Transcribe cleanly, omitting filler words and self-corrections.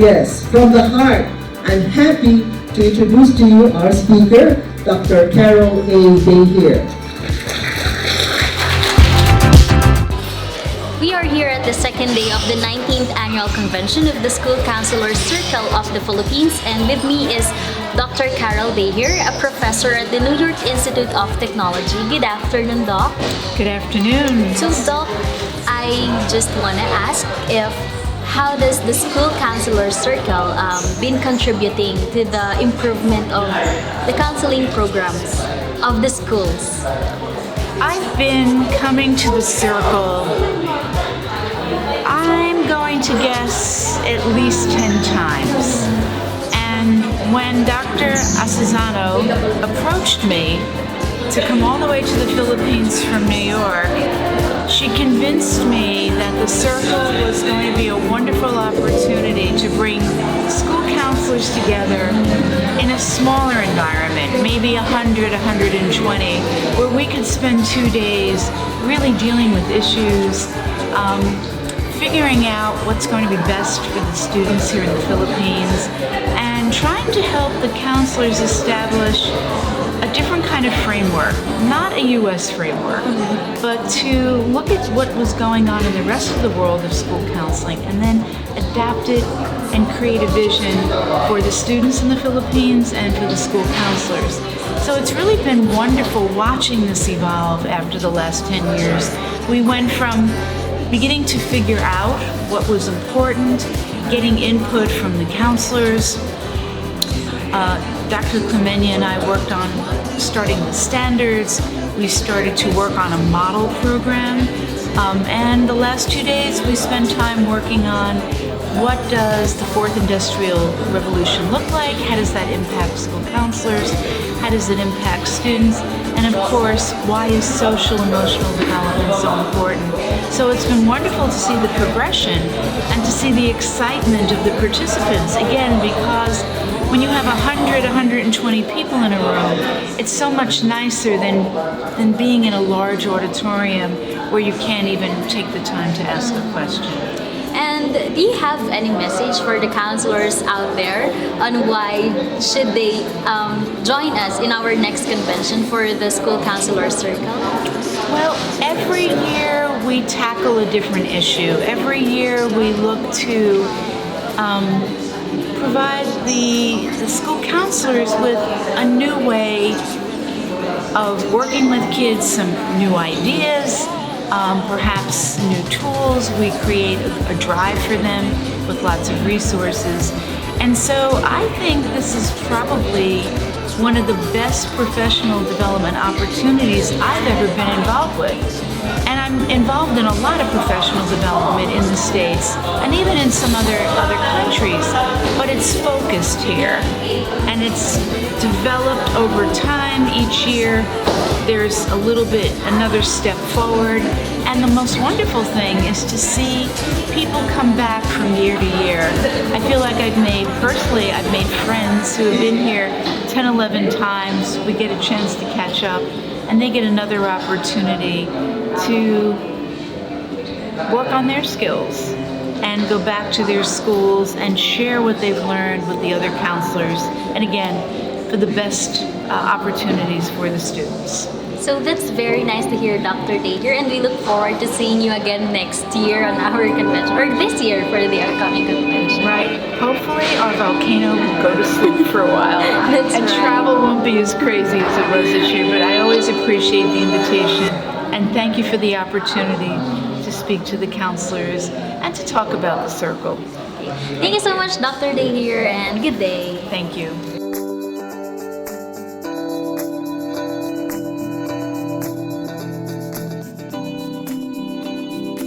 Yes, from the heart, I'm happy to introduce to you our speaker, Dr. Carol A. Dahir. We are here at the second day of the 19th Annual Convention of the School Counselors Circle of the Philippines, and with me is Dr. Carol Dahir, a professor at the New York Institute of Technology. Good afternoon, Doc. Good afternoon. So, Doc, I just want to ask if how does the School Counselor Circle been contributing to the improvement of the counseling programs of the schools? I've been coming to the circle, I'm going to guess at least 10 times. And when Dr. Asizano approached me to come all the way to the Philippines from New York, she convinced me that the circle was going to be a wonderful opportunity to bring school counselors together in a smaller environment, maybe 100, 120, where we could spend 2 days really dealing with issues, figuring out what's going to be best for the students here in the Philippines, and trying to help the counselors establish a different kind of framework, not a U.S. framework, but to look at what was going on in the rest of the world of school counseling and then adapt it and create a vision for the students in the Philippines and for the school counselors. So it's really been wonderful watching this evolve after the last 10 years. We went from beginning to figure out what was important, getting input from the counselors. Dr. Clemenia and I worked on starting the standards. We started to work on a model program. And the last 2 days we spent time working on what does the fourth industrial revolution look like? How does that impact school counselors? How does it impact students? And of course, why is social emotional development so important? So it's been wonderful to see the progression and to see the excitement of the participants. Again, because when you have 100, 120 people in a room, it's so much nicer than being in a large auditorium where you can't even take the time to ask a question. And do you have any message for the counselors out there on why should they join us in our next convention for the School Counselor Circle? Well, every year we tackle a different issue. Every year we look to provide the school counselors with a new way of working with kids, some new ideas, perhaps new tools. We create a drive for them with lots of resources. And so I think this is probably one of the best professional development opportunities I've ever been involved with. And I'm involved in a lot of professional development in the States and even in some other countries, but it's focused here and it's developed over time. Each year there's a little bit another step forward, and the most wonderful thing is to see people come back from year to year. I feel like I've made friends who have been here 10, 11 times. We get a chance to catch up and they get another opportunity to work on their skills and go back to their schools and share what they've learned with the other counselors, and again, for the best opportunities for the students. So that's very nice to hear, Dr. Dahir, and we look forward to seeing you again next year on our convention, or this year for the upcoming convention. Right. Hopefully our volcano will go to sleep for a while and right. Travel won't be as crazy as it was this year, but I always appreciate the invitation and thank you for the opportunity to speak to the counselors and to talk about the circle. Thank you so much, Dr. Dahir, and good day. Thank you.